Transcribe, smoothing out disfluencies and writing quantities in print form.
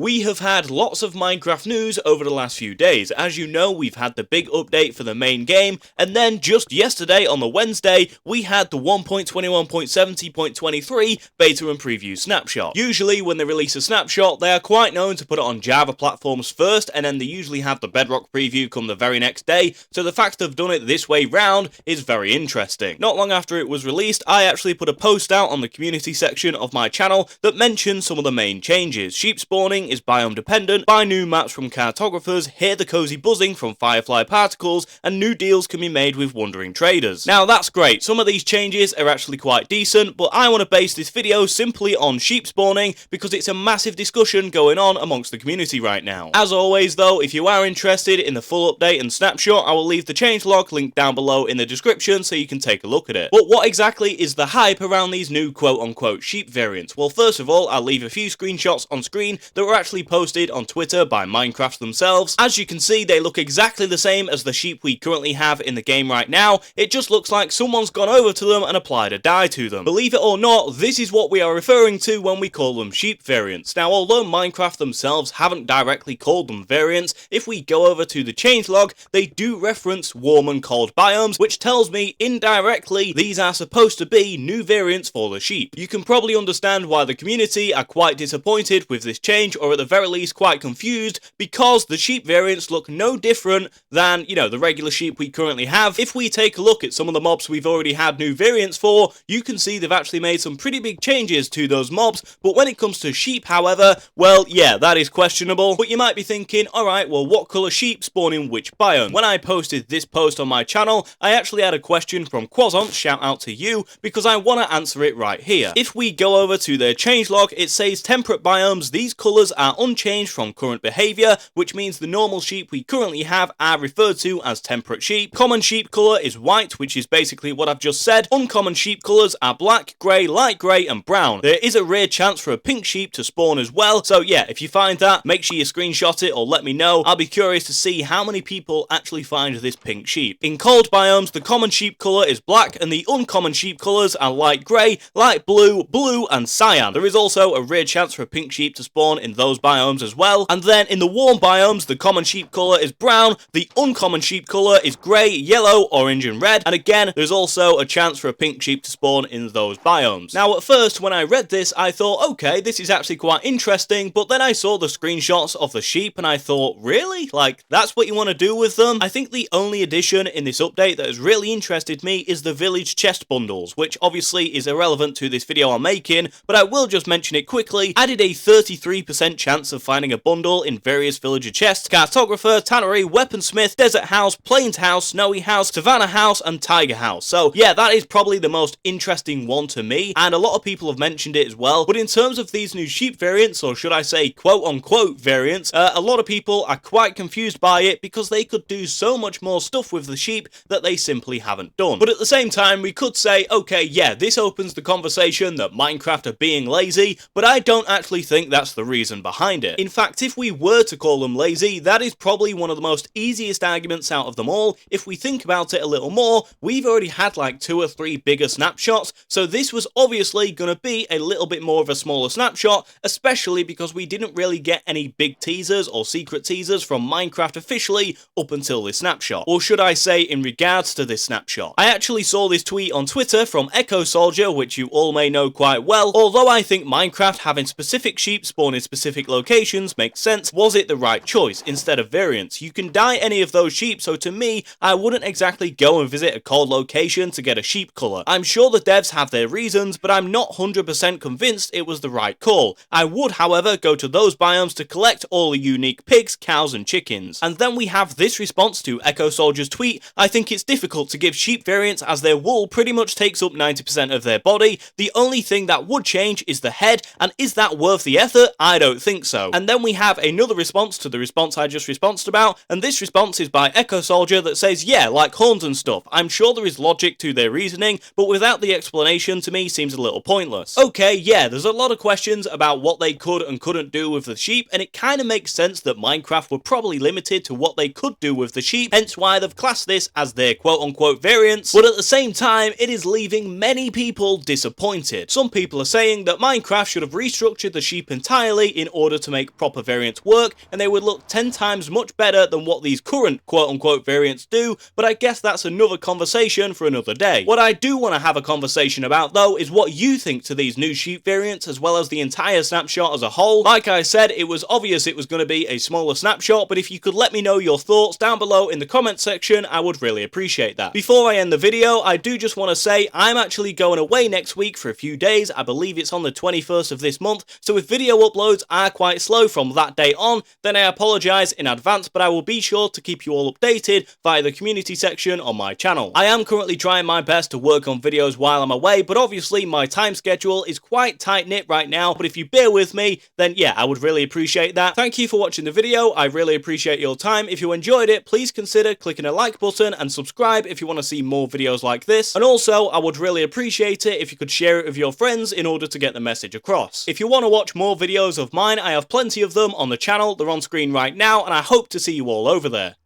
We have had lots of Minecraft news over the last few days. As you know, we've had the big update for the main game, and then just yesterday on the Wednesday, we had the 1.21.70.23 beta and preview snapshot. Usually when they release a snapshot, they are quite known to put it on Java platforms first, and then they usually have the Bedrock preview come the very next day, so the fact they've done it this way round is very interesting. Not long after it was released, I actually put a post out on the community section of my channel that mentioned some of the main changes. Sheep spawning is biome dependent, buy new maps from cartographers, hear the cozy buzzing from firefly particles, and new deals can be made with wandering traders. Now that's great, some of these changes are actually quite decent, but I want to base this video simply on sheep spawning because it's a massive discussion going on amongst the community right now. As always though, if you are interested in the full update and snapshot, I will leave the changelog link down below in the description so you can take a look at it. But what exactly is the hype around these new quote-unquote sheep variants? Well, first of all, I'll leave a few screenshots on screen that were actually posted on Twitter by Minecraft themselves. As you can see, they look exactly the same as the sheep we currently have in the game right now. It just looks like someone's gone over to them and applied a dye to them. Believe it or not, this is what we are referring to when we call them sheep variants. Now, although Minecraft themselves haven't directly called them variants, if we go over to the changelog, they do reference warm and cold biomes, which tells me indirectly these are supposed to be new variants for the sheep. You can probably understand why the community are quite disappointed with this change, or at the very least quite confused, because the sheep variants look no different than, the regular sheep we currently have. If we take a look at some of the mobs we've already had new variants for, you can see they've actually made some pretty big changes to those mobs, but when it comes to sheep, however, well, yeah, that is questionable. But you might be thinking, alright, well, what colour sheep spawn in which biome? When I posted this post on my channel, I actually had a question from Quazont, shout out to you, because I want to answer it right here. If we go over to their changelog, it says temperate biomes, these colours are unchanged from current behaviour, which means the normal sheep we currently have are referred to as temperate sheep. Common sheep colour is white, which is basically what I've just said. Uncommon sheep colours are black, grey, light grey and brown. There is a rare chance for a pink sheep to spawn as well, so yeah, if you find that, make sure you screenshot it or let me know. I'll be curious to see how many people actually find this pink sheep. In cold biomes, the common sheep colour is black and the uncommon sheep colours are light grey, light blue, blue and cyan. There is also a rare chance for a pink sheep to spawn in those biomes as well. And then in the warm biomes, the common sheep colour is brown, the uncommon sheep colour is grey, yellow, orange and red, and again, there's also a chance for a pink sheep to spawn in those biomes. Now at first, when I read this, I thought, okay, this is actually quite interesting, but then I saw the screenshots of the sheep and I thought, really? Like, that's what you want to do with them? I think the only addition in this update that has really interested me is the village chest bundles, which obviously is irrelevant to this video I'm making, but I will just mention it quickly. Added a 33% chance of finding a bundle in various villager chests: cartographer, tannery, weaponsmith, desert house, plains house, snowy house, savannah house, and tiger house. So yeah, that is probably the most interesting one to me, and a lot of people have mentioned it as well. But in terms of these new sheep variants, or should I say quote-unquote variants, a lot of people are quite confused by it because they could do so much more stuff with the sheep that they simply haven't done. But at the same time, we could say, okay, yeah, this opens the conversation that Minecraft are being lazy, but I don't actually think that's the reason behind it. In fact, if we were to call them lazy, that is probably one of the most easiest arguments out of them all. If we think about it a little more, we've already had like 2 or 3 bigger snapshots, so this was obviously going to be a little bit more of a smaller snapshot, especially because we didn't really get any big teasers or secret teasers from Minecraft officially up until this snapshot. Or should I say in regards to this snapshot. I actually saw this tweet on Twitter from Echo Soldier, which you all may know quite well. Although I think Minecraft having specific sheep spawn in specific locations makes sense, was it the right choice instead of variants? You can dye any of those sheep, so to me, I wouldn't exactly go and visit a cold location to get a sheep colour. I'm sure the devs have their reasons, but I'm not 100% convinced it was the right call. I would, however, go to those biomes to collect all the unique pigs, cows and chickens. And then we have this response to Echo Soldier's tweet: I think it's difficult to give sheep variants as their wool pretty much takes up 90% of their body. The only thing that would change is the head, and is that worth the effort? I don't think so. And then we have another response to the response I just responded about, and this response is by Echo Soldier that says, yeah, like horns and stuff. I'm sure there is logic to their reasoning, but without the explanation to me seems a little pointless. Okay, yeah, there's a lot of questions about what they could and couldn't do with the sheep, and it kind of makes sense that Minecraft were probably limited to what they could do with the sheep, hence why they've classed this as their quote-unquote variants, but at the same time, it is leaving many people disappointed. Some people are saying that Minecraft should have restructured the sheep entirely in order to make proper variants work, and they would look 10 times much better than what these current quote-unquote variants do, but I guess that's another conversation for another day. What I do want to have a conversation about though is what you think to these new sheep variants as well as the entire snapshot as a whole. Like I said, it was obvious it was going to be a smaller snapshot, but if you could let me know your thoughts down below in the comment section, I would really appreciate that. Before I end the video, I do just want to say I'm actually going away next week for a few days. I believe it's on the 21st of this month, so if video uploads are quite slow from that day on, then I apologise in advance, but I will be sure to keep you all updated via the community section on my channel. I am currently trying my best to work on videos while I'm away, but obviously my time schedule is quite tight-knit right now, but if you bear with me, then yeah, I would really appreciate that. Thank you for watching the video. I really appreciate your time. If you enjoyed it, please consider clicking a like button and subscribe if you want to see more videos like this. And also, I would really appreciate it if you could share it with your friends in order to get the message across. If you want to watch more videos of mine, I have plenty of them on the channel. They're on screen right now, and I hope to see you all over there.